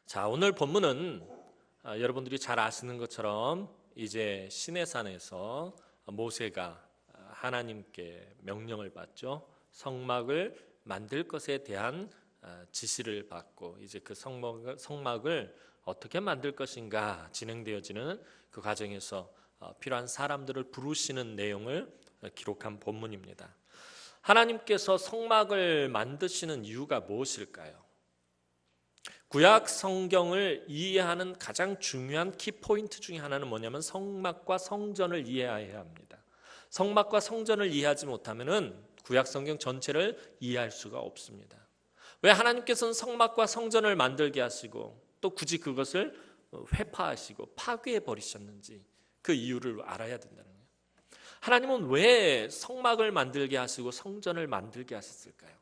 자, 오늘 본문은 여러분들이 잘 아시는 것처럼 이제 시내산에서 모세가 하나님께 명령을 받죠. 성막을 만들 것에 대한 지시를 받고 이제 그 성막을 어떻게 만들 것인가 진행되어지는 그 과정에서 필요한 사람들을 부르시는 내용을 기록한 본문입니다. 하나님께서 성막을 만드시는 이유가 무엇일까요? 구약 성경을 이해하는 가장 중요한 키포인트 중에 하나는 뭐냐면 성막과 성전을 이해해야 합니다. 성막과 성전을 이해하지 못하면 구약 성경 전체를 이해할 수가 없습니다. 왜 하나님께서는 성막과 성전을 만들게 하시고 또 굳이 그것을 회파하시고 파괴해 버리셨는지 그 이유를 알아야 된다는 거예요. 하나님은 왜 성막을 만들게 하시고 성전을 만들게 하셨을까요?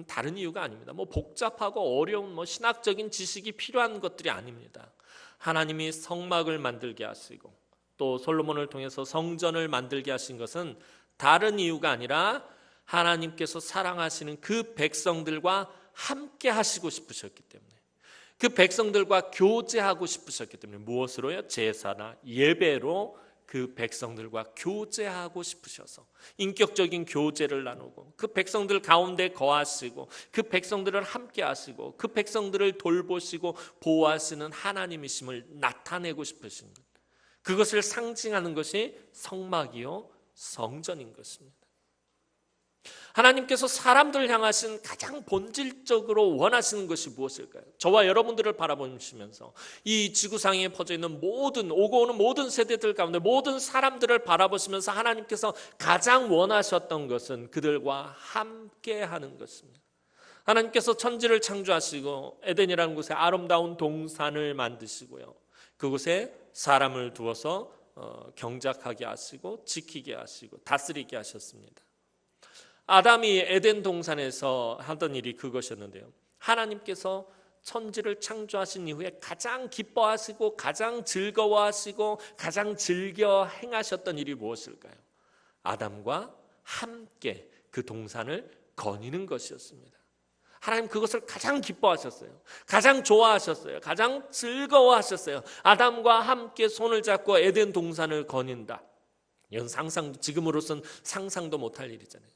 다른 이유가 아닙니다. 복잡하고 어려운 신학적인 지식이 필요한 것들이 아닙니다. 하나님이 성막을 만들게 하시고 또 솔로몬을 통해서 성전을 만들게 하신 것은 다른 이유가 아니라 하나님께서 사랑하시는 그 백성들과 함께 하시고 싶으셨기 때문에, 그 백성들과 교제하고 싶으셨기 때문에, 무엇으로요? 제사나 예배로 그 백성들과 교제하고 싶으셔서 인격적인 교제를 나누고 그 백성들 가운데 거하시고 그 백성들을 함께 하시고 그 백성들을 돌보시고 보호하시는 하나님이심을 나타내고 싶으신 것, 그것을 상징하는 것이 성막이요 성전인 것입니다. 하나님께서 사람들을 향하신 가장 본질적으로 원하시는 것이 무엇일까요? 저와 여러분들을 바라보시면서 이 지구상에 퍼져 있는 모든 오고 오는 모든 세대들 가운데 모든 사람들을 바라보시면서 하나님께서 가장 원하셨던 것은 그들과 함께 하는 것입니다. 하나님께서 천지를 창조하시고 에덴이라는 곳에 아름다운 동산을 만드시고요, 그곳에 사람을 두어서 경작하게 하시고 지키게 하시고 다스리게 하셨습니다. 아담이 에덴 동산에서 하던 일이 그것이었는데요, 하나님께서 천지를 창조하신 이후에 가장 기뻐하시고 가장 즐거워하시고 가장 즐겨 행하셨던 일이 무엇일까요? 아담과 함께 그 동산을 거니는 것이었습니다. 하나님 그것을 가장 기뻐하셨어요. 가장 좋아하셨어요. 가장 즐거워하셨어요. 아담과 함께 손을 잡고 에덴 동산을 거닌다. 이건 지금으로선 상상도 못할 일이잖아요.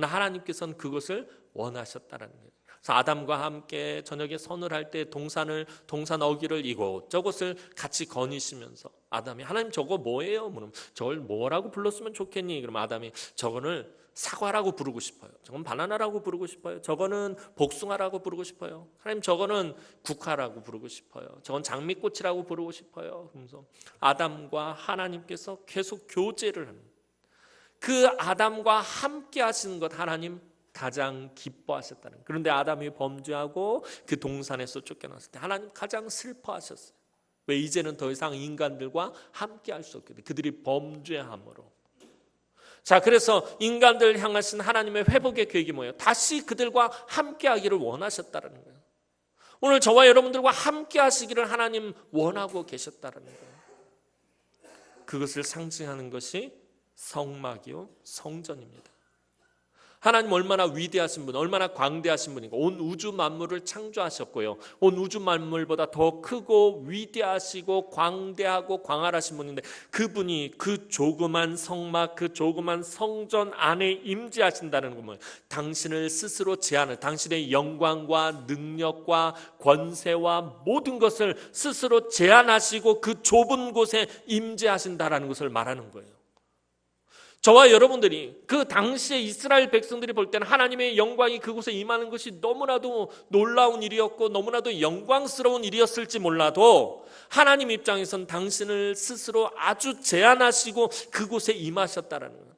하나님께서는 그것을 원하셨다라는 거예요. 그래서 아담과 함께 저녁에 선을 때 동산 어귀를 이곳저곳을 같이 거니시면서 아담이 하나님 저거 뭐예요? 그럼 저걸 뭐라고 불렀으면 좋겠니? 그럼 아담이 저거를 사과라고 부르고 싶어요. 저건 바나나라고 부르고 싶어요. 저거는 복숭아라고 부르고 싶어요. 하나님 저거는 국화라고 부르고 싶어요. 저건 장미꽃이라고 부르고 싶어요. 그러면서 아담과 하나님께서 계속 교제를 합니다. 그 아담과 함께 하시는 것 하나님 가장 기뻐하셨다는 거예요. 그런데 아담이 범죄하고 그 동산에서 쫓겨났을 때 하나님 가장 슬퍼하셨어요. 왜? 이제는 더 이상 인간들과 함께 할 수 없게 돼. 그들이 범죄함으로. 자, 그래서 인간들 향하신 하나님의 회복의 계획이 뭐예요? 다시 그들과 함께 하기를 원하셨다는 거예요. 오늘 저와 여러분들과 함께 하시기를 하나님 원하고 계셨다는 거예요. 그것을 상징하는 것이 성막이요 성전입니다. 하나님 얼마나 위대하신 분, 얼마나 광대하신 분인가. 온 우주 만물을 창조하셨고요, 온 우주 만물보다 더 크고 위대하시고 광대하고 광활하신 분인데 그분이 그 조그만 성막, 그 조그만 성전 안에 임재하신다는 건 뭐예요? 당신을 스스로 당신의 영광과 능력과 권세와 모든 것을 스스로 제한하시고 그 좁은 곳에 임재하신다는 것을 말하는 거예요. 저와 여러분들이 그 당시에 이스라엘 백성들이 볼 때는 하나님의 영광이 그곳에 임하는 것이 너무나도 놀라운 일이었고 너무나도 영광스러운 일이었을지 몰라도 하나님 입장에선 당신을 스스로 아주 제한하시고 그곳에 임하셨다라는 거예요.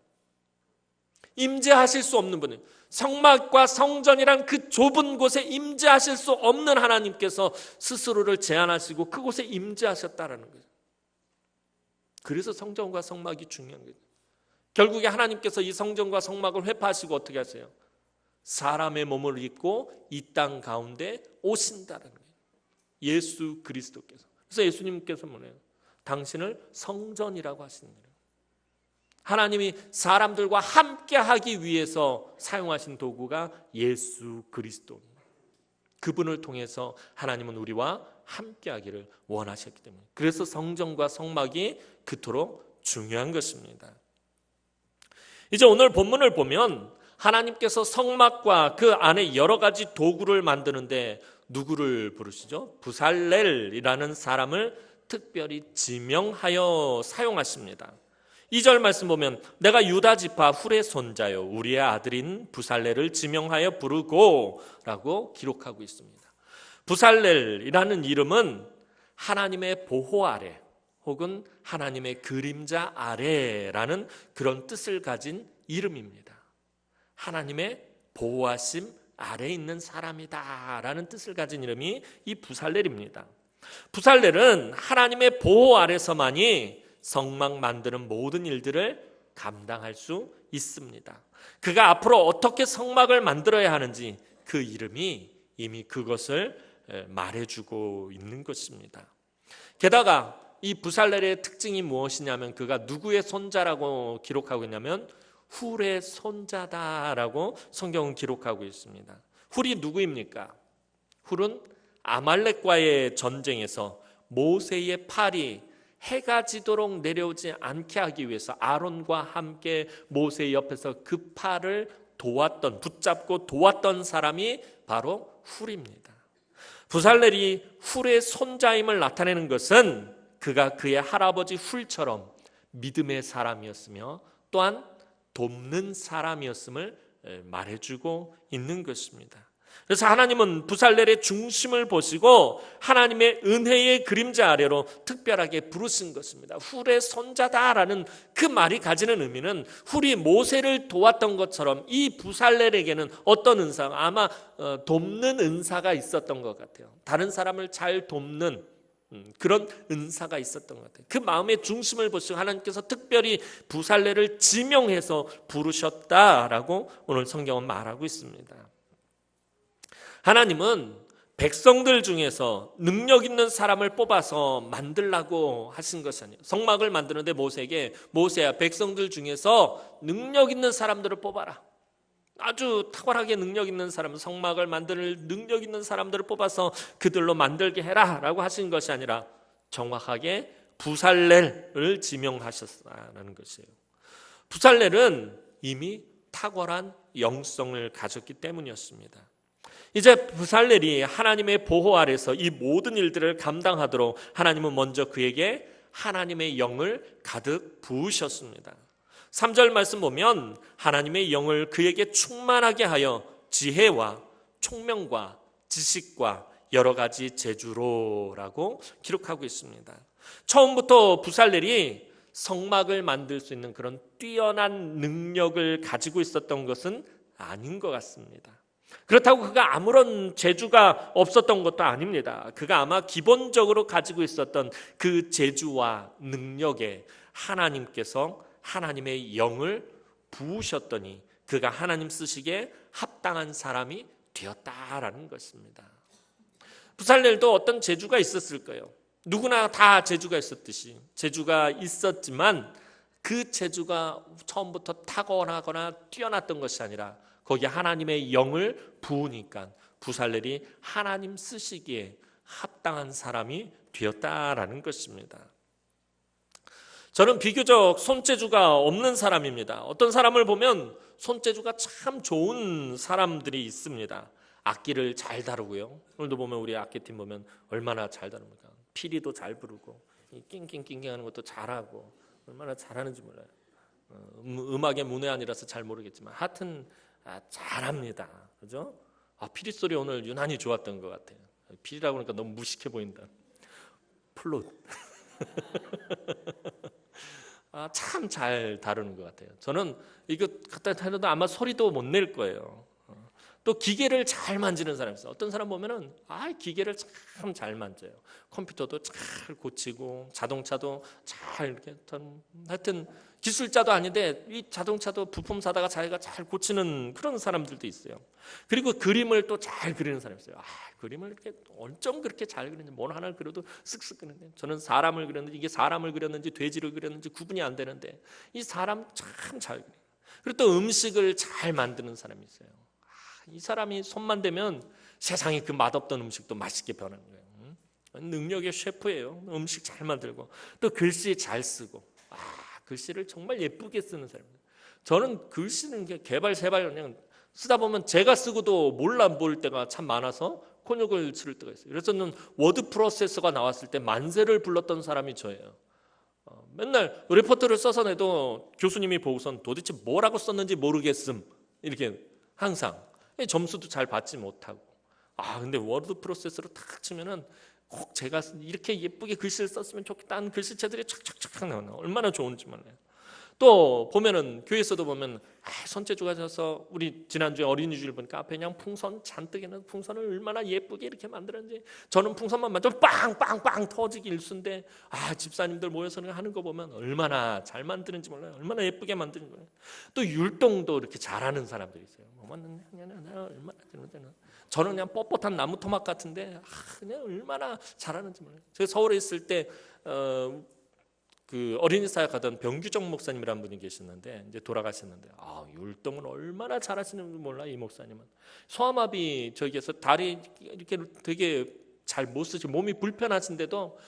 임재하실 수 없는 분은, 성막과 성전이란 그 좁은 곳에 임재하실 수 없는 하나님께서 스스로를 제한하시고 그곳에 임재하셨다라는 거예요. 그래서 성전과 성막이 중요한 거예요. 결국에 하나님께서 이 성전과 성막을 회파하시고 어떻게 하세요? 사람의 몸을 입고 이 땅 가운데 오신다는 거예요. 예수 그리스도께서. 그래서 예수님께서 뭐래요? 당신을 성전이라고 하시는 거예요. 하나님이 사람들과 함께 하기 위해서 사용하신 도구가 예수 그리스도입니다. 그분을 통해서 하나님은 우리와 함께하기를 원하셨기 때문에, 그래서 성전과 성막이 그토록 중요한 것입니다. 이제 오늘 본문을 보면 하나님께서 성막과 그 안에 여러 가지 도구를 만드는데 누구를 부르시죠? 부살렐이라는 사람을 특별히 지명하여 사용하십니다. 2절 말씀 보면 내가 유다 지파 훌의 손자요 우리의 아들인 부살렐을 지명하여 부르고 라고 기록하고 있습니다. 부살렐이라는 이름은 하나님의 보호 아래 혹은 하나님의 그림자 아래라는 그런 뜻을 가진 이름입니다. 하나님의 보호하심 아래 있는 사람이다 라는 뜻을 가진 이름이 이 부살렐입니다. 부살렐은 하나님의 보호 아래서만이 성막 만드는 모든 일들을 감당할 수 있습니다. 그가 앞으로 어떻게 성막을 만들어야 하는지 그 이름이 이미 그것을 말해주고 있는 것입니다. 게다가 이 부살렐의 특징이 무엇이냐면 그가 누구의 손자라고 기록하고 있냐면 훌의 손자다라고 성경은 기록하고 있습니다. 훌이 누구입니까? 훌은 아말렉과의 전쟁에서 모세의 팔이 해가 지도록 내려오지 않게 하기 위해서 아론과 함께 모세 옆에서 그 팔을 도왔던, 붙잡고 도왔던 사람이 바로 훌입니다. 부살렐이 훌의 손자임을 나타내는 것은 그가 그의 할아버지 훌처럼 믿음의 사람이었으며 또한 돕는 사람이었음을 말해주고 있는 것입니다. 그래서 하나님은 부살렐의 중심을 보시고 하나님의 은혜의 그림자 아래로 특별하게 부르신 것입니다. 훌의 손자다라는 그 말이 가지는 의미는 훌이 모세를 도왔던 것처럼 이 부살렐에게는 어떤 은사가 아마 돕는 은사가 있었던 것 같아요. 다른 사람을 잘 돕는 그런 은사가 있었던 것 같아요. 그 마음의 중심을 보시고 하나님께서 특별히 부살렐을 지명해서 부르셨다라고 오늘 성경은 말하고 있습니다. 하나님은 백성들 중에서 능력 있는 사람을 뽑아서 만들라고 하신 것이 아니에요. 성막을 만드는데 모세에게 모세야 백성들 중에서 능력 있는 사람들을 뽑아라. 아주 탁월하게 능력 있는 사람, 성막을 만들 능력 있는 사람들을 뽑아서 그들로 만들게 해라 라고 하신 것이 아니라 정확하게 부살렐을 지명하셨다는 것이에요. 부살렐은 이미 탁월한 영성을 가졌기 때문이었습니다. 이제 부살렐이 하나님의 보호 아래서 이 모든 일들을 감당하도록 하나님은 먼저 그에게 하나님의 영을 가득 부으셨습니다. 3절 말씀 보면 하나님의 영을 그에게 충만하게 하여 지혜와 총명과 지식과 여러 가지 재주로라고 기록하고 있습니다. 처음부터 부살렐이 성막을 만들 수 있는 그런 뛰어난 능력을 가지고 있었던 것은 아닌 것 같습니다. 그렇다고 그가 아무런 재주가 없었던 것도 아닙니다. 그가 아마 기본적으로 가지고 있었던 그 재주와 능력에 하나님께서 하나님의 영을 부으셨더니 그가 하나님 쓰시기에 합당한 사람이 되었다라는 것입니다. 부살렐도 어떤 재주가 있었을 거예요. 누구나 다 재주가 있었듯이 재주가 있었지만 그 재주가 처음부터 탁월하거나 뛰어났던 것이 아니라 거기에 하나님의 영을 부으니까 부살렐이 하나님 쓰시기에 합당한 사람이 되었다라는 것입니다. 저는 비교적 손재주가 없는 사람입니다. 어떤 사람을 보면 손재주가 참 좋은 사람들이 있습니다. 악기를 잘 다루고요. 오늘도 보면 우리 악기팀 보면 얼마나 잘 다룹니까? 피리도 잘 부르고 낑낑낑낑 하는 것도 잘하고 얼마나 잘하는지 몰라요. 음악의 문외한이라서 잘 모르겠지만 하여튼 잘합니다. 그죠? 피리 소리 오늘 유난히 좋았던 것 같아요. 피리라고 하니까 너무 무식해 보인다. 플룻. 참 잘 다루는 것 같아요. 저는 이거 갖다 해도 아마 소리도 못 낼 거예요. 또 기계를 잘 만지는 사람이 있어요. 어떤 사람 보면은 기계를 참 잘 만져요. 컴퓨터도 잘 고치고 자동차도 잘 이렇게 하여튼 기술자도 아닌데 이 자동차도 부품 사다가 자기가 잘 고치는 그런 사람들도 있어요. 그리고 그림을 또 잘 그리는 사람이 있어요. 그림을 이렇게 어쩜 그렇게 잘 그리는지 뭘 하나를 그려도 쓱쓱 그리는데 저는 사람을 그렸는데 이게 사람을 그렸는지 돼지를 그렸는지 구분이 안 되는데 이 사람 참 잘 그려요. 그리고 또 음식을 잘 만드는 사람이 있어요. 이 사람이 손만 대면 세상에 그 맛없던 음식도 맛있게 변하는 거예요. 능력의 셰프예요. 음식 잘 만들고 또 글씨 잘 쓰고. 글씨를 정말 예쁘게 쓰는 사람입니다. 저는 글씨는 개발 세발 그냥 쓰다 보면 제가 쓰고도 몰라 볼 때가 참 많아서 곤욕을 치를 때가 있어요. 그래서 저는 워드 프로세서가 나왔을 때 만세를 불렀던 사람이 저예요. 맨날 리포트를 써서 내도 교수님이 보고선 도대체 뭐라고 썼는지 모르겠음 이렇게 항상 점수도 잘 받지 못하고. 근데 워드 프로세서로 탁 치면은 꼭 제가 이렇게 예쁘게 글씨를 썼으면 좋겠다는 글씨체들이 착착착 나와요. 얼마나 좋은지 몰라요. 또 보면은 교회에서도 보면 손재주가 져서 우리 지난주에 어린이주일 보니까 앞에 그냥 풍선 잔뜩 있는 풍선을 얼마나 예쁘게 이렇게 만들었는지. 저는 풍선만 만져도 빵빵빵 터지기 일쑤인데 집사님들 모여서 하는 거 보면 얼마나 잘 만드는지 몰라요. 얼마나 예쁘게 만드는지 몰라요. 또 율동도 이렇게 잘하는 사람들이 있어요. 얼마나 저는 그냥 뻣뻣한 나무 토막 같은데 그냥 얼마나 잘하는지 몰라요. 제가 서울에 있을 때 그 어린이 사역 하던 병규정 목사님이라는 분이 계셨는데 이제 돌아가셨는데 율동을 얼마나 잘하시는지 몰라. 이 목사님은 소아마비 저기에서 다리 이렇게 되게 잘 못 쓰시고 몸이 불편하신데도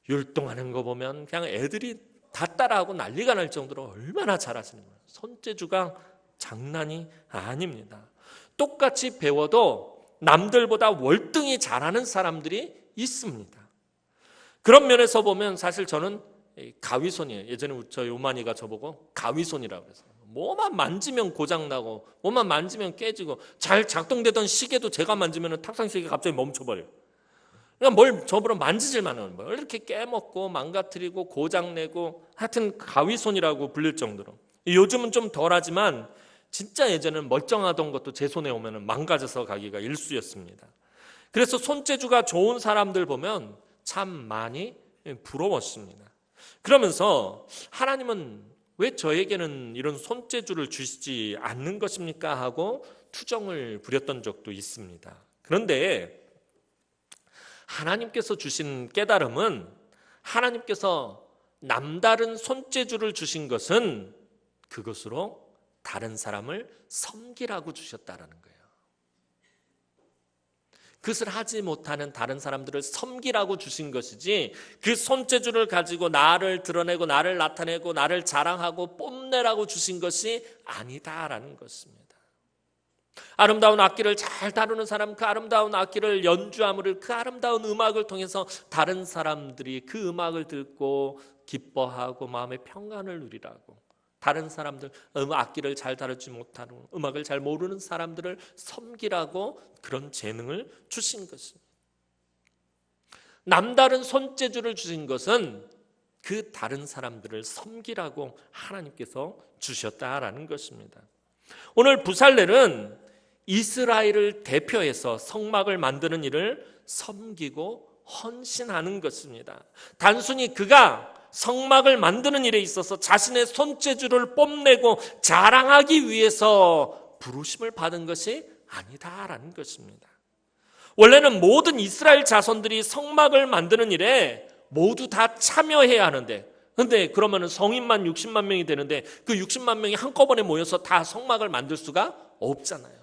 율동하는 거 보면 그냥 애들이 다 따라하고 난리가 날 정도로 얼마나 잘하시는 거예요. 손재주가 장난이 아닙니다. 똑같이 배워도 남들보다 월등히 잘하는 사람들이 있습니다. 그런 면에서 보면 사실 저는 가위손이에요. 예전에 저희 오마니가 저보고 가위손이라고 그랬어요. 뭐만 만지면 고장나고 뭐만 만지면 깨지고 잘 작동되던 시계도 제가 만지면 탁상시계가 갑자기 멈춰버려요. 그러니까 뭘 저보러 만지질만 하는 거예요. 이렇게 깨먹고 망가뜨리고 고장내고 하여튼 가위손이라고 불릴 정도로. 요즘은 좀 덜하지만 진짜 예전에는 멀쩡하던 것도 제 손에 오면 망가져서 가기가 일쑤였습니다. 그래서 손재주가 좋은 사람들 보면 참 많이 부러웠습니다. 그러면서 하나님은 왜 저에게는 이런 손재주를 주시지 않는 것입니까? 하고 투정을 부렸던 적도 있습니다. 그런데 하나님께서 주신 깨달음은 하나님께서 남다른 손재주를 주신 것은 그것으로 다른 사람을 섬기라고 주셨다라는 거예요. 그것을 하지 못하는 다른 사람들을 섬기라고 주신 것이지 그 손재주를 가지고 나를 드러내고 나를 나타내고 나를 자랑하고 뽐내라고 주신 것이 아니다라는 것입니다. 아름다운 악기를 잘 다루는 사람, 그 아름다운 악기를 연주함으로 그 아름다운 음악을 통해서 다른 사람들이 그 음악을 듣고 기뻐하고 마음의 평안을 누리라고, 다른 사람들 악기를 잘 다루지 못하는 음악을 잘 모르는 사람들을 섬기라고 그런 재능을 주신 것입니다. 남다른 손재주를 주신 것은 그 다른 사람들을 섬기라고 하나님께서 주셨다라는 것입니다. 오늘 부살렐은 이스라엘을 대표해서 성막을 만드는 일을 섬기고 헌신하는 것입니다. 단순히 그가 성막을 만드는 일에 있어서 자신의 손재주를 뽐내고 자랑하기 위해서 부르심을 받은 것이 아니다라는 것입니다. 원래는 모든 이스라엘 자손들이 성막을 만드는 일에 모두 다 참여해야 하는데, 근데 그러면 성인만 60만 명이 되는데 그 60만 명이 한꺼번에 모여서 다 성막을 만들 수가 없잖아요.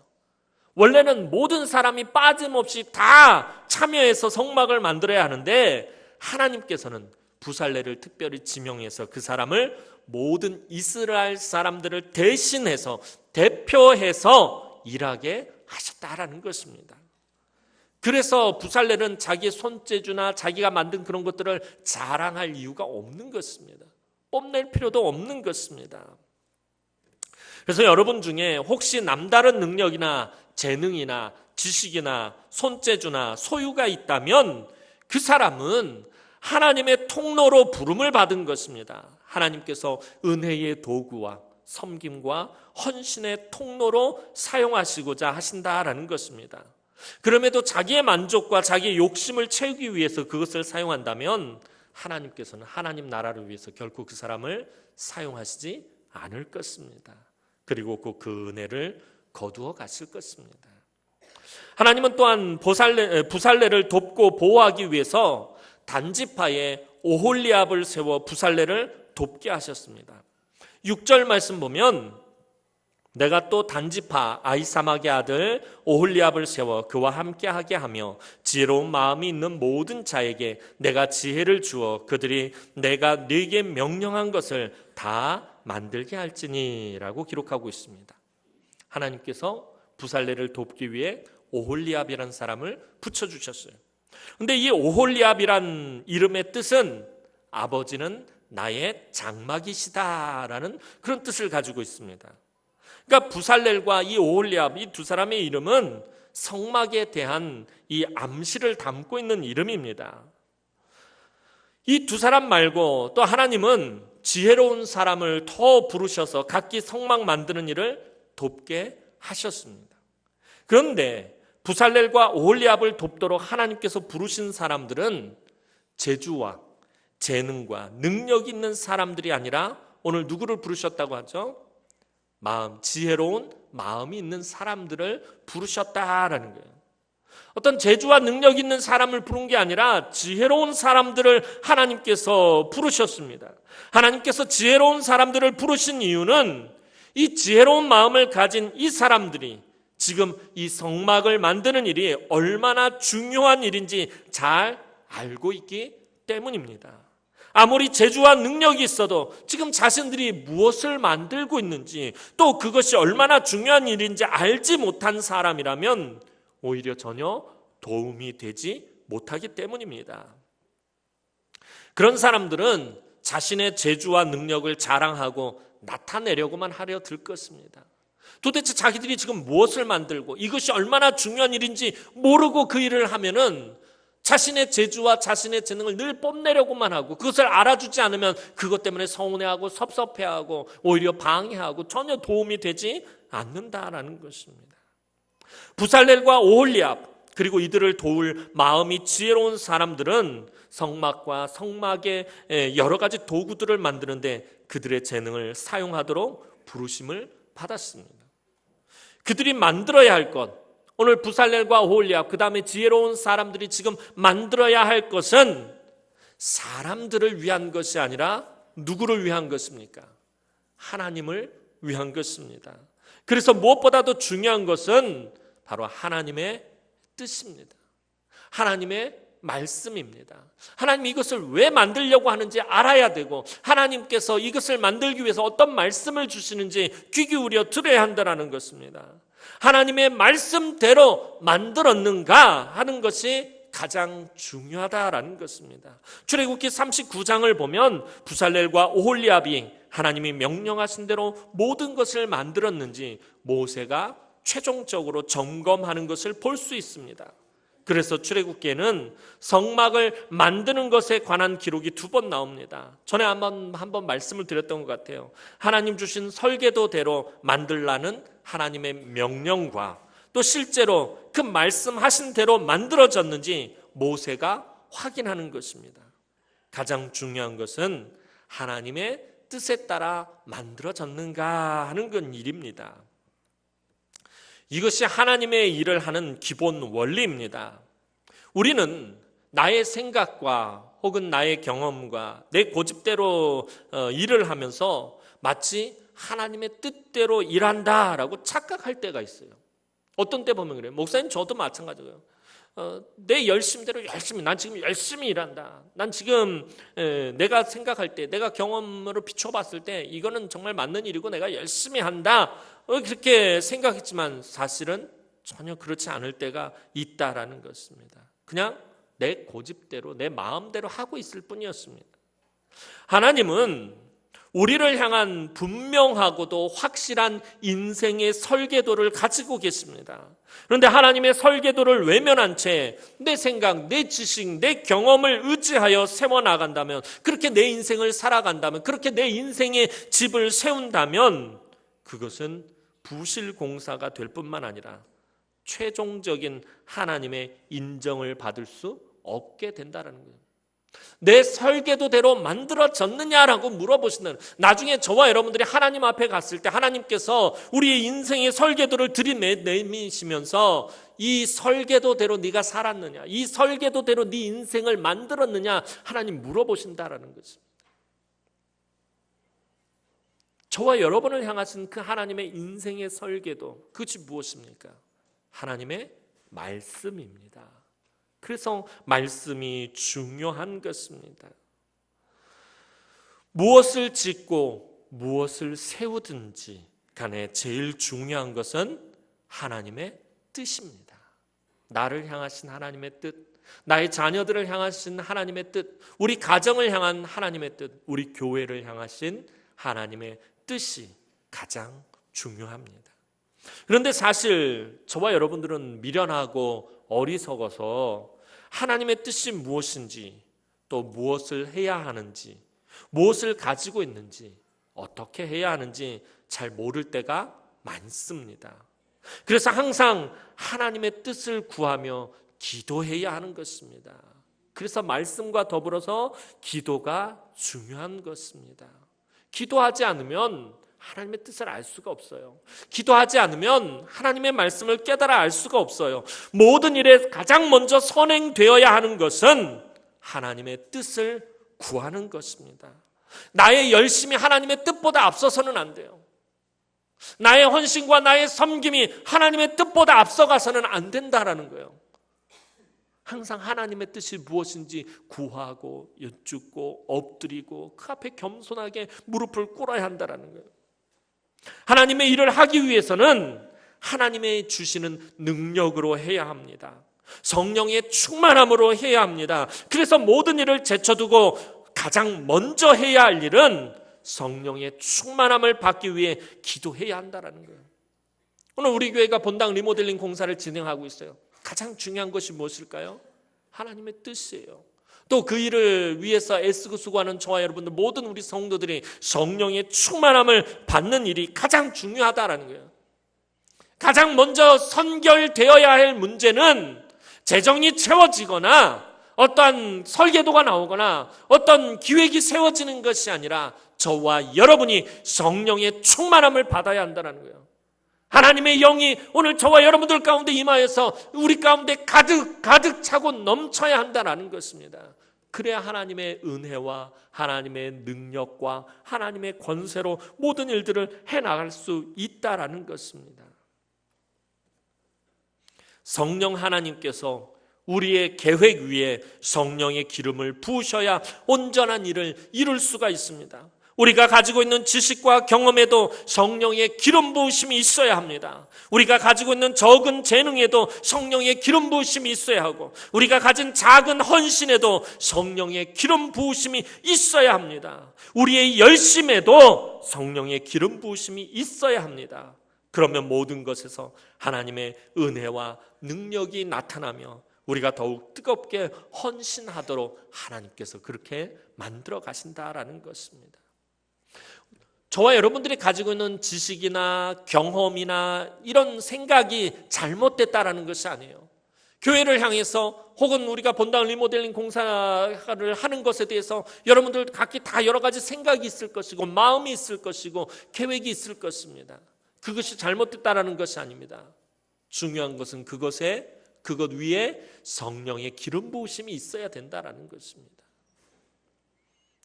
원래는 모든 사람이 빠짐없이 다 참여해서 성막을 만들어야 하는데 하나님께서는 부살렐을 특별히 지명해서 그 사람을 모든 이스라엘 사람들을 대신해서 대표해서 일하게 하셨다라는 것입니다. 그래서 부살렐은 자기의 손재주나 자기가 만든 그런 것들을 자랑할 이유가 없는 것입니다. 뽐낼 필요도 없는 것입니다. 그래서 여러분 중에 혹시 남다른 능력이나 재능이나 지식이나 손재주나 소유가 있다면 그 사람은 하나님의 통로로 부름을 받은 것입니다. 하나님께서 은혜의 도구와 섬김과 헌신의 통로로 사용하시고자 하신다라는 것입니다. 그럼에도 자기의 만족과 자기의 욕심을 채우기 위해서 그것을 사용한다면 하나님께서는 하나님 나라를 위해서 결코 그 사람을 사용하시지 않을 것입니다. 그리고 꼭 그 은혜를 거두어 가실 것입니다. 하나님은 또한 부살렐을 돕고 보호하기 위해서 단지파에 오홀리압을 세워 부살렐을 돕게 하셨습니다. 6절 말씀 보면 내가 또 단지파 아히사막의 아들 오홀리압을 세워 그와 함께하게 하며 지혜로운 마음이 있는 모든 자에게 내가 지혜를 주어 그들이 내가 네게 명령한 것을 다 만들게 할지니라고 기록하고 있습니다. 하나님께서 부살레를 돕기 위해 오홀리압이라는 사람을 붙여주셨어요. 그런데 이 오홀리압이란 이름의 뜻은 아버지는 나의 장막이시다라는 그런 뜻을 가지고 있습니다. 그러니까 부살렐과 이 오홀리압, 이 두 사람의 이름은 성막에 대한 이 암시를 담고 있는 이름입니다. 이 두 사람 말고 또 하나님은 지혜로운 사람을 더 부르셔서 각기 성막 만드는 일을 돕게 하셨습니다. 그런데 부살렐과 오홀리압을 돕도록 하나님께서 부르신 사람들은 재주와 재능과 능력 있는 사람들이 아니라 오늘 누구를 부르셨다고 하죠? 지혜로운 마음이 있는 사람들을 부르셨다라는 거예요. 어떤 재주와 능력 있는 사람을 부른 게 아니라 지혜로운 사람들을 하나님께서 부르셨습니다. 하나님께서 지혜로운 사람들을 부르신 이유는 이 지혜로운 마음을 가진 이 사람들이 지금 이 성막을 만드는 일이 얼마나 중요한 일인지 잘 알고 있기 때문입니다. 아무리 재주와 능력이 있어도 지금 자신들이 무엇을 만들고 있는지 또 그것이 얼마나 중요한 일인지 알지 못한 사람이라면 오히려 전혀 도움이 되지 못하기 때문입니다. 그런 사람들은 자신의 재주와 능력을 자랑하고 나타내려고만 하려 들 것입니다. 도대체 자기들이 지금 무엇을 만들고 이것이 얼마나 중요한 일인지 모르고 그 일을 하면은 자신의 재주와 자신의 재능을 늘 뽐내려고만 하고 그것을 알아주지 않으면 그것 때문에 서운해하고 섭섭해하고 오히려 방해하고 전혀 도움이 되지 않는다라는 것입니다. 부살렐과 오홀리압 그리고 이들을 도울 마음이 지혜로운 사람들은 성막과 성막의 여러 가지 도구들을 만드는데 그들의 재능을 사용하도록 부르심을 받았습니다. 그들이 만들어야 할 것, 오늘 부살렐과 오홀리압 그 다음에 지혜로운 사람들이 지금 만들어야 할 것은 사람들을 위한 것이 아니라 누구를 위한 것입니까? 하나님을 위한 것입니다. 그래서 무엇보다도 중요한 것은 바로 하나님의 뜻입니다. 하나님의 말씀입니다. 하나님이 이것을 왜 만들려고 하는지 알아야 되고 하나님께서 이것을 만들기 위해서 어떤 말씀을 주시는지 귀 기울여 들어야 한다는 것입니다. 하나님의 말씀대로 만들었는가 하는 것이 가장 중요하다라는 것입니다. 출애굽기 39장을 보면 부살렐과 오홀리압이 하나님이 명령하신 대로 모든 것을 만들었는지 모세가 최종적으로 점검하는 것을 볼 수 있습니다. 그래서 출애굽기에는 성막을 만드는 것에 관한 기록이 2번 나옵니다. 전에 한번 말씀을 드렸던 것 같아요. 하나님 주신 설계도대로 만들라는 하나님의 명령과 또 실제로 그 말씀하신 대로 만들어졌는지 모세가 확인하는 것입니다. 가장 중요한 것은 하나님의 뜻에 따라 만들어졌는가 하는 건 일입니다. 이것이 하나님의 일을 하는 기본 원리입니다. 우리는 나의 생각과 혹은 나의 경험과 내 고집대로 일을 하면서 마치 하나님의 뜻대로 일한다라고 착각할 때가 있어요. 어떤 때 보면 그래요. 목사님 저도 마찬가지예요. 내 열심대로 열심히, 난 지금 열심히 일한다. 난 지금 내가 생각할 때, 내가 경험으로 비춰봤을 때 이거는 정말 맞는 일이고 내가 열심히 한다. 그렇게 생각했지만 사실은 전혀 그렇지 않을 때가 있다라는 것입니다. 그냥 내 고집대로, 내 마음대로 하고 있을 뿐이었습니다. 하나님은 우리를 향한 분명하고도 확실한 인생의 설계도를 가지고 계십니다. 그런데 하나님의 설계도를 외면한 채 내 생각, 내 지식, 내 경험을 의지하여 세워나간다면, 그렇게 내 인생을 살아간다면, 그렇게 내 인생의 집을 세운다면 그것은 부실공사가 될 뿐만 아니라 최종적인 하나님의 인정을 받을 수 없게 된다는 거예요. 내 설계도대로 만들어졌느냐라고 물어보시는, 나중에 저와 여러분들이 하나님 앞에 갔을 때 하나님께서 우리의 인생의 설계도를 들이내미시면서 이 설계도대로 네가 살았느냐, 이 설계도대로 네 인생을 만들었느냐 하나님 물어보신다라는 것입니다. 저와 여러분을 향하신 그 하나님의 인생의 설계도, 그것이 무엇입니까? 하나님의 말씀입니다. 그래서 말씀이 중요한 것입니다. 무엇을 짓고 무엇을 세우든지 간에 제일 중요한 것은 하나님의 뜻입니다. 나를 향하신 하나님의 뜻, 나의 자녀들을 향하신 하나님의 뜻, 우리 가정을 향한 하나님의 뜻, 우리 교회를 향하신 하나님의 뜻이 가장 중요합니다. 그런데 사실 저와 여러분들은 미련하고 어리석어서 하나님의 뜻이 무엇인지, 또 무엇을 해야 하는지, 무엇을 가지고 있는지, 어떻게 해야 하는지 잘 모를 때가 많습니다. 그래서 항상 하나님의 뜻을 구하며 기도해야 하는 것입니다. 그래서 말씀과 더불어서 기도가 중요한 것입니다. 기도하지 않으면 하나님의 뜻을 알 수가 없어요. 기도하지 않으면 하나님의 말씀을 깨달아 알 수가 없어요. 모든 일에 가장 먼저 선행되어야 하는 것은 하나님의 뜻을 구하는 것입니다. 나의 열심이 하나님의 뜻보다 앞서서는 안 돼요. 나의 헌신과 나의 섬김이 하나님의 뜻보다 앞서가서는 안 된다라는 거예요. 항상 하나님의 뜻이 무엇인지 구하고 여쭙고 엎드리고 그 앞에 겸손하게 무릎을 꿇어야 한다라는 거예요. 하나님의 일을 하기 위해서는 하나님의 주시는 능력으로 해야 합니다. 성령의 충만함으로 해야 합니다. 그래서 모든 일을 제쳐두고 가장 먼저 해야 할 일은 성령의 충만함을 받기 위해 기도해야 한다는 거예요. 오늘 우리 교회가 본당 리모델링 공사를 진행하고 있어요. 가장 중요한 것이 무엇일까요? 하나님의 뜻이에요. 또 그 일을 위해서 애쓰고 수고하는 저와 여러분들 모든 우리 성도들이 성령의 충만함을 받는 일이 가장 중요하다라는 거예요. 가장 먼저 선결되어야 할 문제는 재정이 채워지거나 어떠한 설계도가 나오거나 어떤 기획이 세워지는 것이 아니라 저와 여러분이 성령의 충만함을 받아야 한다는 거예요. 하나님의 영이 오늘 저와 여러분들 가운데 임하여서 우리 가운데 가득 차고 넘쳐야 한다는 것입니다. 그래야 하나님의 은혜와 하나님의 능력과 하나님의 권세로 모든 일들을 해나갈 수 있다는 것입니다. 성령 하나님께서 우리의 계획 위에 성령의 기름을 부으셔야 온전한 일을 이룰 수가 있습니다. 우리가 가지고 있는 지식과 경험에도 성령의 기름 부으심이 있어야 합니다. 우리가 가지고 있는 적은 재능에도 성령의 기름 부으심이 있어야 하고, 우리가 가진 작은 헌신에도 성령의 기름 부으심이 있어야 합니다. 우리의 열심에도 성령의 기름 부으심이 있어야 합니다. 그러면 모든 것에서 하나님의 은혜와 능력이 나타나며 우리가 더욱 뜨겁게 헌신하도록 하나님께서 그렇게 만들어 가신다라는 것입니다. 저와 여러분들이 가지고 있는 지식이나 경험이나 이런 생각이 잘못됐다라는 것이 아니에요. 교회를 향해서 혹은 우리가 본당 리모델링 공사를 하는 것에 대해서 여러분들 각기 다 여러 가지 생각이 있을 것이고 마음이 있을 것이고 계획이 있을 것입니다. 그것이 잘못됐다라는 것이 아닙니다. 중요한 것은 그것 위에 성령의 기름 부으심이 있어야 된다라는 것입니다.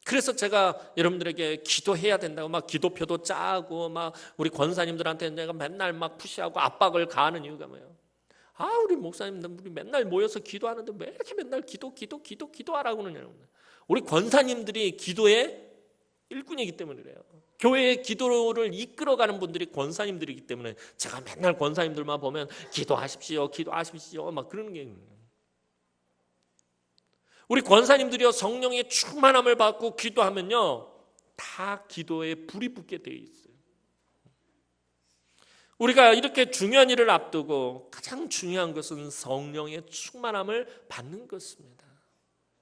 그래서 제가 여러분들에게 기도해야 된다고 막 기도표도 짜고 막 우리 권사님들한테 내가 맨날 막 푸시하고 압박을 가하는 이유가 뭐예요? 우리 목사님들 우리 맨날 모여서 기도하는데 왜 이렇게 맨날 기도하라고 그러냐고. 우리 권사님들이 기도의 일꾼이기 때문에 그래요. 교회의 기도를 이끌어가는 분들이 권사님들이기 때문에 제가 맨날 권사님들만 보면 기도하십시오 막 그러는 게 있는 거예요. 우리 권사님들이요 성령의 충만함을 받고 기도하면요 다 기도에 불이 붙게 되어 있어요. 우리가 이렇게 중요한 일을 앞두고 가장 중요한 것은 성령의 충만함을 받는 것입니다.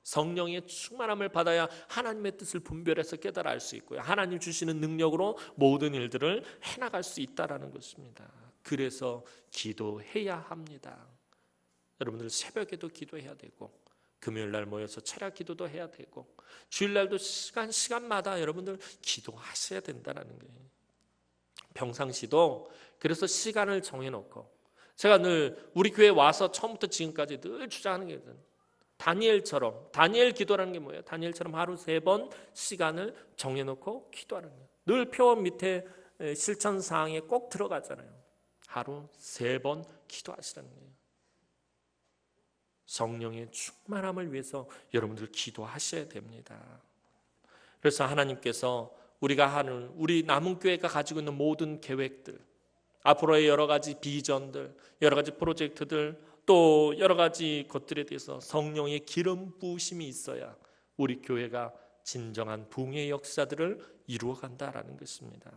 성령의 충만함을 받아야 하나님의 뜻을 분별해서 깨달아 알 수 있고요. 하나님 주시는 능력으로 모든 일들을 해나갈 수 있다는 것입니다. 그래서 기도해야 합니다. 여러분들 새벽에도 기도해야 되고 금요일 날 모여서 철야 기도도 해야 되고 주일날도 시간마다 여러분들 기도하셔야 된다는 거예요. 평상시도 그래서 시간을 정해놓고 제가 늘 우리 교회 와서 처음부터 지금까지 늘 주장하는 게 있거든요. 다니엘 기도라는 게 뭐예요? 다니엘처럼 하루 3번 시간을 정해놓고 기도하는 거예요. 늘 표원 밑에 실천 사항에 꼭 들어가잖아요. 하루 3번 기도하시라는 거예요. 성령의 충만함을 위해서 여러분들 기도하셔야 됩니다. 그래서 하나님께서 우리가 하는 우리 남은 교회가 가지고 있는 모든 계획들, 앞으로의 여러 가지 비전들, 여러 가지 프로젝트들, 또 여러 가지 것들에 대해서 성령의 기름 부으심이 있어야 우리 교회가 진정한 부흥의 역사들을 이루어간다라는 것입니다.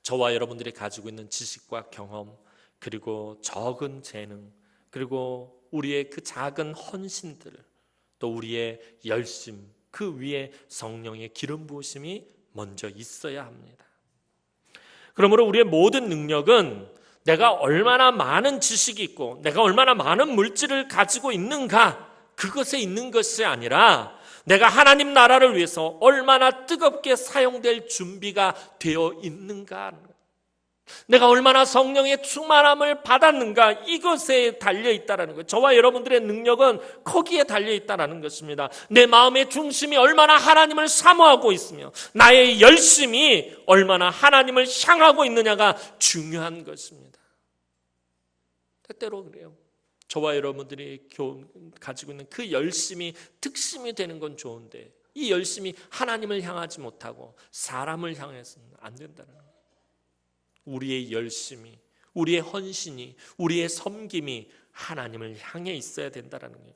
저와 여러분들이 가지고 있는 지식과 경험, 그리고 적은 재능, 그리고 우리의 그 작은 헌신들, 또 우리의 열심, 그 위에 성령의 기름 부으심이 먼저 있어야 합니다. 그러므로 우리의 모든 능력은 내가 얼마나 많은 지식이 있고 내가 얼마나 많은 물질을 가지고 있는가, 그것에 있는 것이 아니라 내가 하나님 나라를 위해서 얼마나 뜨겁게 사용될 준비가 되어 있는가, 내가 얼마나 성령의 충만함을 받았는가, 이것에 달려있다는 거예요. 저와 여러분들의 능력은 거기에 달려있다는 것입니다. 내 마음의 중심이 얼마나 하나님을 사모하고 있으며 나의 열심이 얼마나 하나님을 향하고 있느냐가 중요한 것입니다. 때때로 그래요. 저와 여러분들이 가지고 있는 그 열심이 특심이 되는 건 좋은데 이 열심이 하나님을 향하지 못하고 사람을 향해서는 안 된다는 거예요. 우리의 열심이, 우리의 헌신이, 우리의 섬김이 하나님을 향해 있어야 된다는 거예요.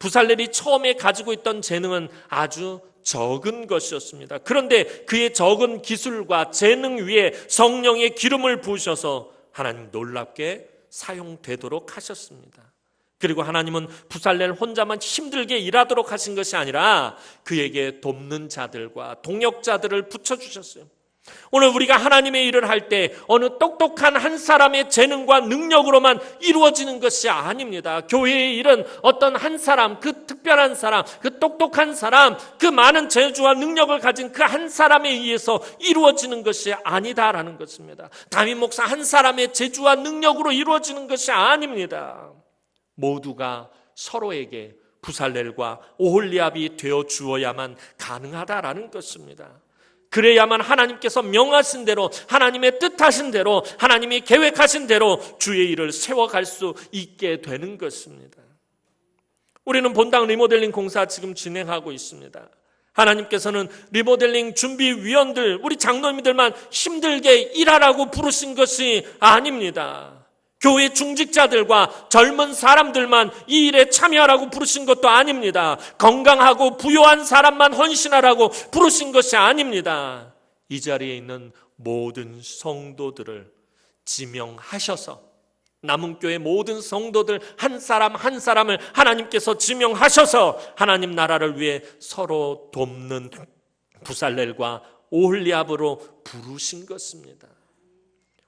부살렐이 처음에 가지고 있던 재능은 아주 적은 것이었습니다. 그런데 그의 적은 기술과 재능 위에 성령의 기름을 부으셔서 하나님 놀랍게 사용되도록 하셨습니다. 그리고 하나님은 부살렐 혼자만 힘들게 일하도록 하신 것이 아니라 그에게 돕는 자들과 동역자들을 붙여주셨어요. 오늘 우리가 하나님의 일을 할 때 어느 똑똑한 한 사람의 재능과 능력으로만 이루어지는 것이 아닙니다. 교회의 일은 어떤 한 사람, 그 특별한 사람, 그 똑똑한 사람, 그 많은 재주와 능력을 가진 그 한 사람에 의해서 이루어지는 것이 아니다라는 것입니다. 담임 목사 한 사람의 재주와 능력으로 이루어지는 것이 아닙니다. 모두가 서로에게 부살렐과 오홀리압이 되어 주어야만 가능하다라는 것입니다. 그래야만 하나님께서 명하신 대로, 하나님의 뜻하신 대로, 하나님이 계획하신 대로 주의 일을 세워갈 수 있게 되는 것입니다. 우리는 본당 리모델링 공사 지금 진행하고 있습니다. 하나님께서는 리모델링 준비위원들, 우리 장로님들만 힘들게 일하라고 부르신 것이 아닙니다. 교회 중직자들과 젊은 사람들만 이 일에 참여하라고 부르신 것도 아닙니다. 건강하고 부유한 사람만 헌신하라고 부르신 것이 아닙니다. 이 자리에 있는 모든 성도들을 지명하셔서, 남은 교회 모든 성도들 한 사람 한 사람을 하나님께서 지명하셔서 하나님 나라를 위해 서로 돕는 부살렐과 오홀리압으로 부르신 것입니다.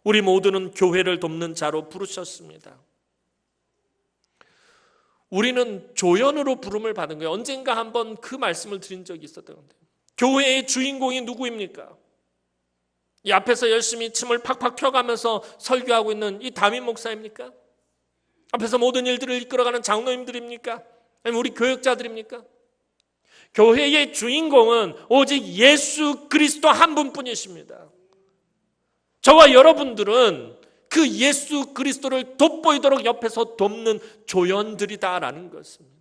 우리 모두는 교회를 돕는 자로 부르셨습니다. 우리는 조연으로 부름을 받은 거예요. 언젠가 한번 그 말씀을 드린 적이 있었던 건데, 교회의 주인공이 누구입니까? 이 앞에서 열심히 침을 팍팍 펴가면서 설교하고 있는 이 담임 목사입니까? 앞에서 모든 일들을 이끌어가는 장로님들입니까? 아니면 우리 교역자들입니까? 교회의 주인공은 오직 예수 그리스도 한 분뿐이십니다. 저와 여러분들은 그 예수 그리스도를 돋보이도록 옆에서 돕는 조연들이다라는 것입니다.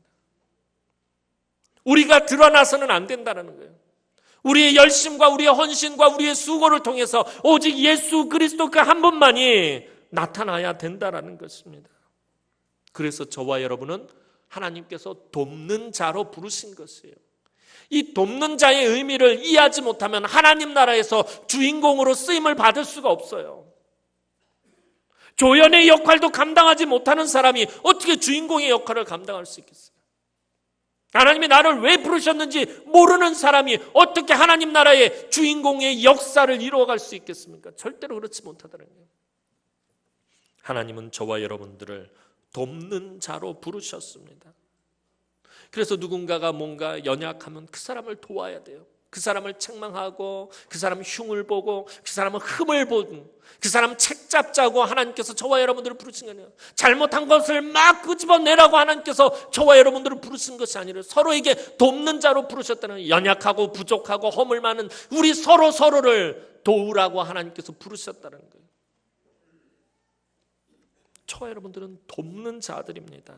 우리가 드러나서는 안 된다는 거예요. 우리의 열심과 우리의 헌신과 우리의 수고를 통해서 오직 예수 그리스도 그 한 분만이 나타나야 된다라는 것입니다. 그래서 저와 여러분은 하나님께서 돕는 자로 부르신 것이에요. 이 돕는 자의 의미를 이해하지 못하면 하나님 나라에서 주인공으로 쓰임을 받을 수가 없어요. 조연의 역할도 감당하지 못하는 사람이 어떻게 주인공의 역할을 감당할 수 있겠어요? 하나님이 나를 왜 부르셨는지 모르는 사람이 어떻게 하나님 나라의 주인공의 역사를 이루어갈 수 있겠습니까? 절대로 그렇지 못하다는 거예요. 하나님은 저와 여러분들을 돕는 자로 부르셨습니다. 그래서 누군가가 뭔가 연약하면 그 사람을 도와야 돼요. 그 사람을 책망하고 그 사람 흉을 보고 그 사람은 흠을 보고 그 사람 책 잡자고 하나님께서 저와 여러분들을 부르신 거예요. 잘못한 것을 막 끄집어내라고 하나님께서 저와 여러분들을 부르신 것이 아니라 서로에게 돕는 자로 부르셨다는 거예요. 연약하고 부족하고 허물 많은 우리 서로를 도우라고 하나님께서 부르셨다는 거예요. 저와 여러분들은 돕는 자들입니다.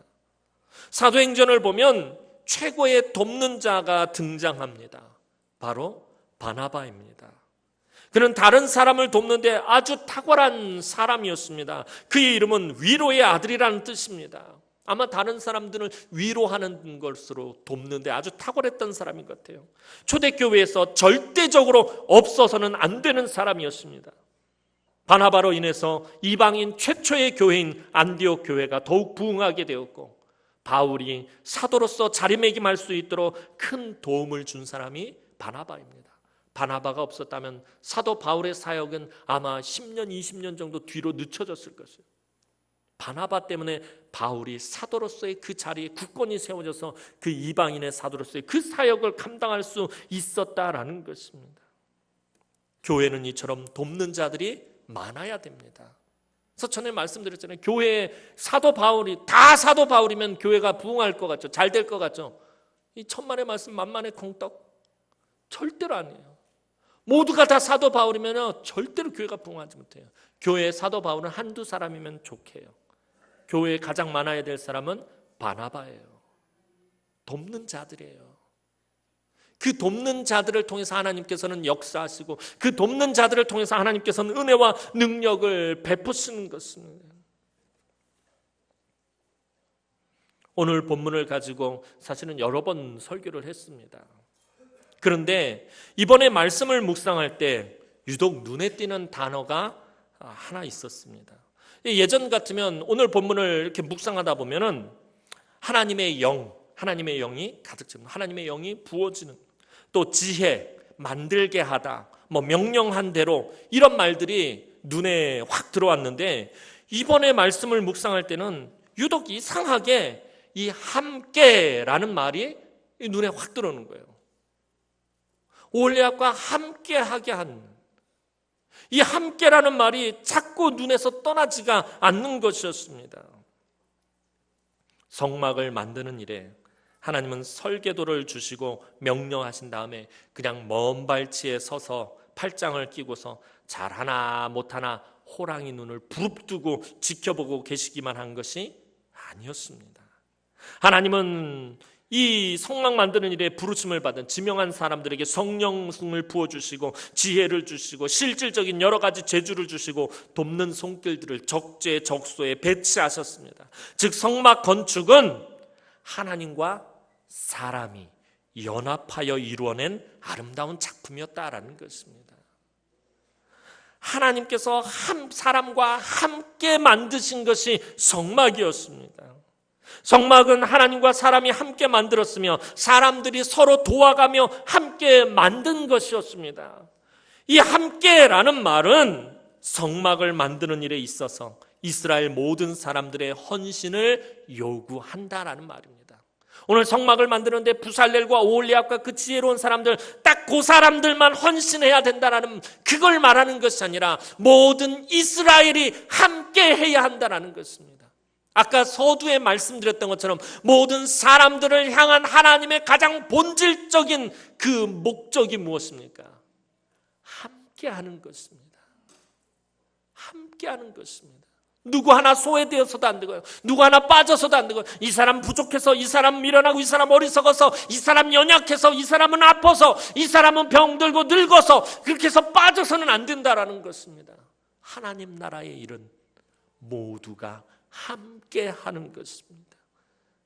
사도행전을 보면 최고의 돕는 자가 등장합니다. 바로 바나바입니다. 그는 다른 사람을 돕는데 아주 탁월한 사람이었습니다. 그의 이름은 위로의 아들이라는 뜻입니다. 아마 다른 사람들을 위로하는 것으로 돕는데 아주 탁월했던 사람인 것 같아요. 초대교회에서 절대적으로 없어서는 안 되는 사람이었습니다. 바나바로 인해서 이방인 최초의 교회인 안디옥 교회가 더욱 부흥하게 되었고, 바울이 사도로서 자리매김할 수 있도록 큰 도움을 준 사람이 바나바입니다. 바나바가 없었다면 사도 바울의 사역은 아마 10년, 20년 정도 뒤로 늦춰졌을 것이에요. 바나바 때문에 바울이 사도로서의 그 자리에 굳건히 세워져서 그 이방인의 사도로서의 그 사역을 감당할 수 있었다라는 것입니다. 교회는 이처럼 돕는 자들이 많아야 됩니다. 그래서 전에 말씀드렸잖아요. 교회에 사도 바울이 다 사도 바울이면 교회가 부흥할 것 같죠? 잘 될 것 같죠? 이 천만의 말씀 만만의 콩떡? 절대로 아니에요. 모두가 다 사도 바울이면 절대로 교회가 부흥하지 못해요. 교회에 사도 바울은 한두 사람이면 좋게요. 교회에 가장 많아야 될 사람은 바나바예요. 돕는 자들이에요. 그 돕는 자들을 통해서 하나님께서는 역사하시고 그 돕는 자들을 통해서 하나님께서는 은혜와 능력을 베푸시는 것입니다. 오늘 본문을 가지고 사실은 여러 번 설교를 했습니다. 그런데 이번에 말씀을 묵상할 때 유독 눈에 띄는 단어가 하나 있었습니다. 예전 같으면 오늘 본문을 이렇게 묵상하다 보면은 하나님의 영이 가득 찹니다. 하나님의 영이 부어지는, 또 지혜, 만들게 하다, 명령한 대로, 이런 말들이 눈에 확 들어왔는데 이번에 말씀을 묵상할 때는 유독 이상하게 이 함께라는 말이 눈에 확 들어오는 거예요. 올리압과 함께하게 한 이 함께라는 말이 자꾸 눈에서 떠나지가 않는 것이었습니다. 성막을 만드는 일에 하나님은 설계도를 주시고 명령하신 다음에 그냥 먼 발치에 서서 팔짱을 끼고서 잘하나 못하나 호랑이 눈을 부릅뜨고 지켜보고 계시기만 한 것이 아니었습니다. 하나님은 이 성막 만드는 일에 부르심을 받은 지명한 사람들에게 성령을 부어주시고 지혜를 주시고 실질적인 여러 가지 재주를 주시고 돕는 손길들을 적재적소에 배치하셨습니다. 즉 성막 건축은 하나님과 사람이 연합하여 이루어낸 아름다운 작품이었다라는 것입니다. 하나님께서 사람과 함께 만드신 것이 성막이었습니다. 성막은 하나님과 사람이 함께 만들었으며 사람들이 서로 도와가며 함께 만든 것이었습니다. 이 함께라는 말은 성막을 만드는 일에 있어서 이스라엘 모든 사람들의 헌신을 요구한다라는 말입니다. 오늘 성막을 만드는데 부살렐과 오홀리압과 그 지혜로운 사람들, 딱 그 사람들만 헌신해야 된다라는, 그걸 말하는 것이 아니라 모든 이스라엘이 함께 해야 한다라는 것입니다. 아까 서두에 말씀드렸던 것처럼 모든 사람들을 향한 하나님의 가장 본질적인 그 목적이 무엇입니까? 함께하는 것입니다. 함께하는 것입니다. 누구 하나 소외되어서도 안 되고요. 누구 하나 빠져서도 안 되고요. 이 사람 부족해서, 이 사람 미련하고, 이 사람 어리석어서, 이 사람 연약해서, 이 사람은 아파서, 이 사람은 병들고 늙어서, 그렇게 해서 빠져서는 안 된다라는 것입니다. 하나님 나라의 일은 모두가 함께 하는 것입니다.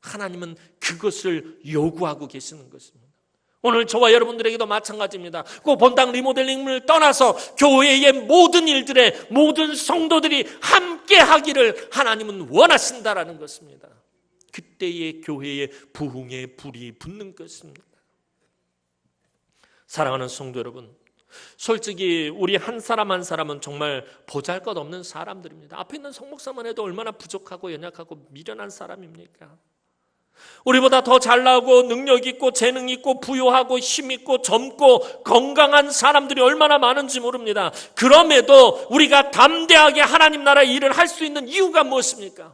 하나님은 그것을 요구하고 계시는 것입니다. 오늘 저와 여러분들에게도 마찬가지입니다. 그 본당 리모델링을 떠나서 교회의 모든 일들에 모든 성도들이 함께 하기를 하나님은 원하신다라는 것입니다. 그때의 교회의 부흥의 불이 붙는 것입니다. 사랑하는 성도 여러분, 솔직히 우리 한 사람 한 사람은 정말 보잘것없는 사람들입니다. 앞에 있는 성목사만 해도 얼마나 부족하고 연약하고 미련한 사람입니까? 우리보다 더 잘나고 능력 있고 재능 있고 부유하고 힘 있고 젊고 건강한 사람들이 얼마나 많은지 모릅니다. 그럼에도 우리가 담대하게 하나님 나라 일을 할 수 있는 이유가 무엇입니까?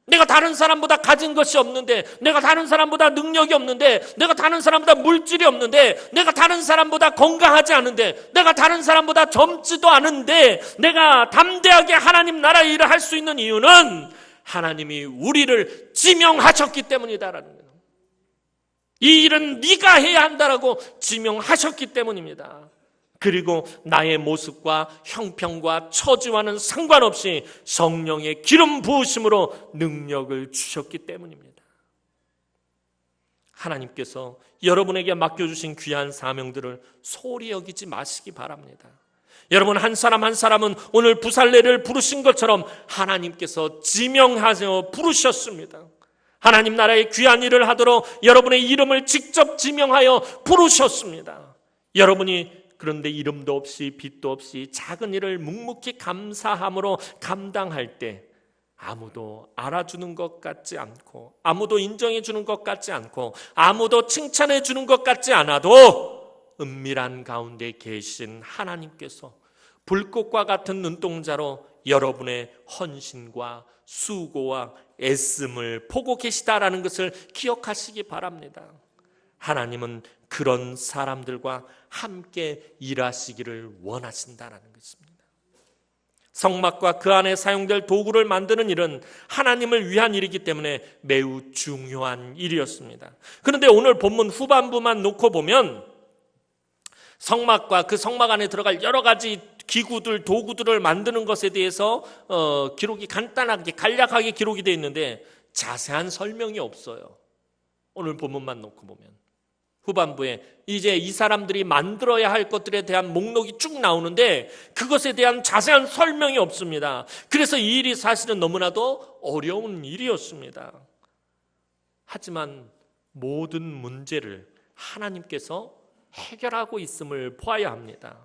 내가 다른 사람보다 가진 것이 없는데, 내가 다른 사람보다 능력이 없는데, 내가 다른 사람보다 물질이 없는데, 내가 다른 사람보다 건강하지 않은데, 내가 다른 사람보다 젊지도 않은데, 내가 담대하게 하나님 나라 일을 할 수 있는 이유는 하나님이 우리를 지명하셨기 때문이다라는 거예요. 이 일은 네가 해야 한다라고 지명하셨기 때문입니다. 그리고 나의 모습과 형편과 처지와는 상관없이 성령의 기름 부으심으로 능력을 주셨기 때문입니다. 하나님께서 여러분에게 맡겨주신 귀한 사명들을 소홀히 여기지 마시기 바랍니다. 여러분 한 사람 한 사람은 오늘 부살레를 부르신 것처럼 하나님께서 지명하셔 부르셨습니다. 하나님 나라의 귀한 일을 하도록 여러분의 이름을 직접 지명하여 부르셨습니다. 여러분이 그런데 이름도 없이 빛도 없이 작은 일을 묵묵히 감사함으로 감당할 때 아무도 알아주는 것 같지 않고, 아무도 인정해 주는 것 같지 않고, 아무도 칭찬해 주는 것 같지 않아도 은밀한 가운데 계신 하나님께서 불꽃과 같은 눈동자로 여러분의 헌신과 수고와 애씀을 보고 계시다라는 것을 기억하시기 바랍니다. 하나님은 그런 사람들과 함께 일하시기를 원하신다라는 것입니다. 성막과 그 안에 사용될 도구를 만드는 일은 하나님을 위한 일이기 때문에 매우 중요한 일이었습니다. 그런데 오늘 본문 후반부만 놓고 보면 성막과 그 성막 안에 들어갈 여러 가지 기구들, 도구들을 만드는 것에 대해서 기록이 간단하게 간략하게 기록이 되어 있는데 자세한 설명이 없어요. 오늘 본문만 놓고 보면 후반부에 이제 이 사람들이 만들어야 할 것들에 대한 목록이 쭉 나오는데 그것에 대한 자세한 설명이 없습니다. 그래서 이 일이 사실은 너무나도 어려운 일이었습니다. 하지만 모든 문제를 하나님께서 해결하고 있음을 보아야 합니다.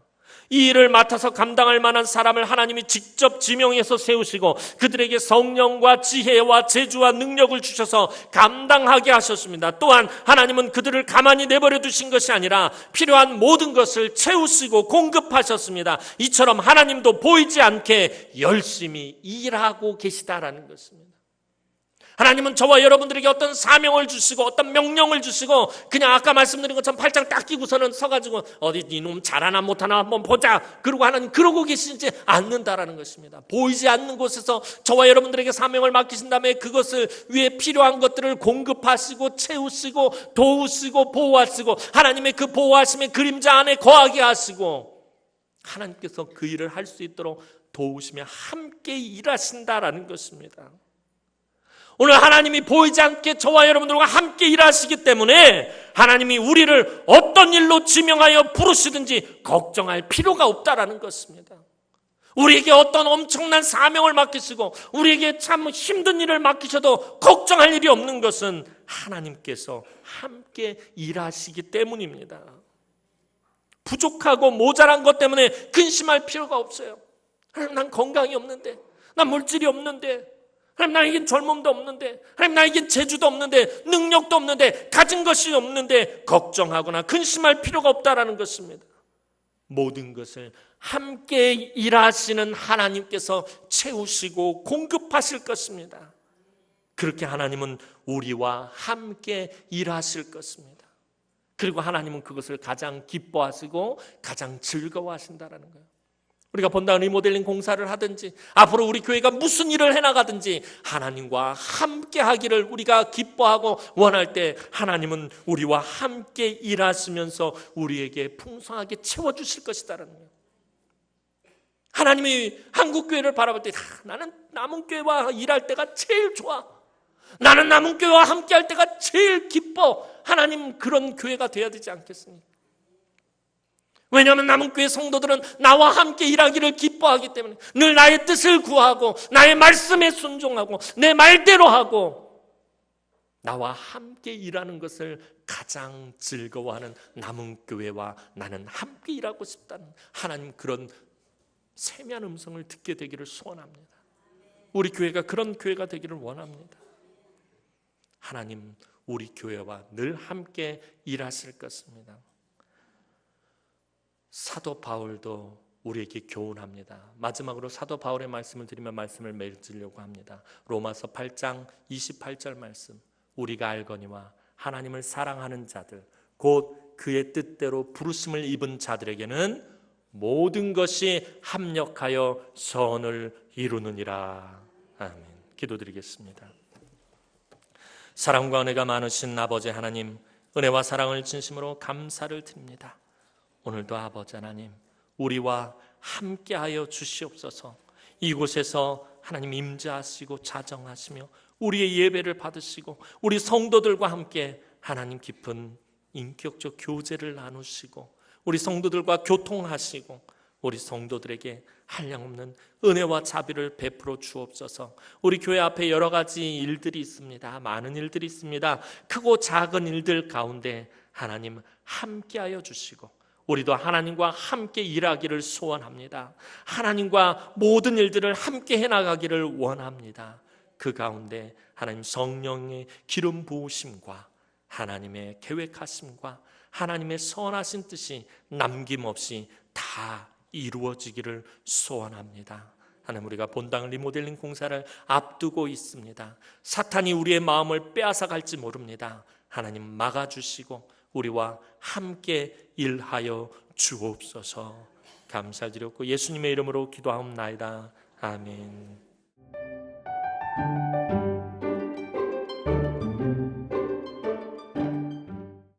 이 일을 맡아서 감당할 만한 사람을 하나님이 직접 지명해서 세우시고 그들에게 성령과 지혜와 재주와 능력을 주셔서 감당하게 하셨습니다. 또한 하나님은 그들을 가만히 내버려 두신 것이 아니라 필요한 모든 것을 채우시고 공급하셨습니다. 이처럼 하나님도 보이지 않게 열심히 일하고 계시다라는 것입니다. 하나님은 저와 여러분들에게 어떤 사명을 주시고 어떤 명령을 주시고 그냥 아까 말씀드린 것처럼 팔짱 딱 끼고서는 서가지고 어디 이놈 잘하나 못하나 한번 보자 그러고 하나님 그러고 계시지 않는다라는 것입니다. 보이지 않는 곳에서 저와 여러분들에게 사명을 맡기신 다음에 그것을 위해 필요한 것들을 공급하시고 채우시고 도우시고 보호하시고 하나님의 그 보호하심의 그림자 안에 거하게 하시고 하나님께서 그 일을 할 수 있도록 도우시며 함께 일하신다라는 것입니다. 오늘 하나님이 보이지 않게 저와 여러분들과 함께 일하시기 때문에 하나님이 우리를 어떤 일로 지명하여 부르시든지 걱정할 필요가 없다라는 것입니다. 우리에게 어떤 엄청난 사명을 맡기시고 우리에게 참 힘든 일을 맡기셔도 걱정할 일이 없는 것은 하나님께서 함께 일하시기 때문입니다. 부족하고 모자란 것 때문에 근심할 필요가 없어요. 하나님 난 건강이 없는데, 난 물질이 없는데, 하나님 나에겐 젊음도 없는데, 하나님 나에겐 재주도 없는데, 능력도 없는데, 가진 것이 없는데 걱정하거나 근심할 필요가 없다라는 것입니다. 모든 것을 함께 일하시는 하나님께서 채우시고 공급하실 것입니다. 그렇게 하나님은 우리와 함께 일하실 것입니다. 그리고 하나님은 그것을 가장 기뻐하시고 가장 즐거워하신다라는 거예요. 우리가 본당 리모델링 공사를 하든지 앞으로 우리 교회가 무슨 일을 해나가든지 하나님과 함께 하기를 우리가 기뻐하고 원할 때 하나님은 우리와 함께 일하시면서 우리에게 풍성하게 채워주실 것이다라는 거예요. 하나님이 한국교회를 바라볼 때 나는 남은교회와 일할 때가 제일 좋아, 나는 남은교회와 함께 할 때가 제일 기뻐, 하나님 그런 교회가 돼야 되지 않겠습니까? 왜냐하면 남은교회 성도들은 나와 함께 일하기를 기뻐하기 때문에 늘 나의 뜻을 구하고 나의 말씀에 순종하고 내 말대로 하고 나와 함께 일하는 것을 가장 즐거워하는 남은교회와 나는 함께 일하고 싶다는 하나님 그런 세미한 음성을 듣게 되기를 소원합니다. 우리 교회가 그런 교회가 되기를 원합니다. 하나님 우리 교회와 늘 함께 일하실 것입니다. 사도 바울도 우리에게 교훈합니다. 마지막으로 사도 바울의 말씀을 드리며 말씀을 맺으려고 합니다. 로마서 8장 28절 말씀. 우리가 알거니와 하나님을 사랑하는 자들 곧 그의 뜻대로 부르심을 입은 자들에게는 모든 것이 합력하여 선을 이루느니라. 아멘. 기도드리겠습니다. 사랑과 은혜가 많으신 아버지 하나님, 은혜와 사랑을 진심으로 감사를 드립니다. 오늘도 아버지 하나님, 우리와 함께하여 주시옵소서. 이곳에서 하나님 임재하시고 자정하시며 우리의 예배를 받으시고 우리 성도들과 함께 하나님 깊은 인격적 교제를 나누시고 우리 성도들과 교통하시고 우리 성도들에게 한량없는 은혜와 자비를 베풀어 주옵소서. 우리 교회 앞에 여러 가지 일들이 있습니다. 많은 일들이 있습니다. 크고 작은 일들 가운데 하나님 함께하여 주시고 우리도 하나님과 함께 일하기를 소원합니다. 하나님과 모든 일들을 함께 해나가기를 원합니다. 그 가운데 하나님 성령의 기름 부으심과 하나님의 계획하심과 하나님의 선하신 뜻이 남김없이 다 이루어지기를 소원합니다. 하나님, 우리가 본당 리모델링 공사를 앞두고 있습니다. 사탄이 우리의 마음을 빼앗아 갈지 모릅니다. 하나님 막아주시고 우리와 함께 일하여 주옵소서. 감사드렸고 예수님의 이름으로 기도하옵나이다. 아멘.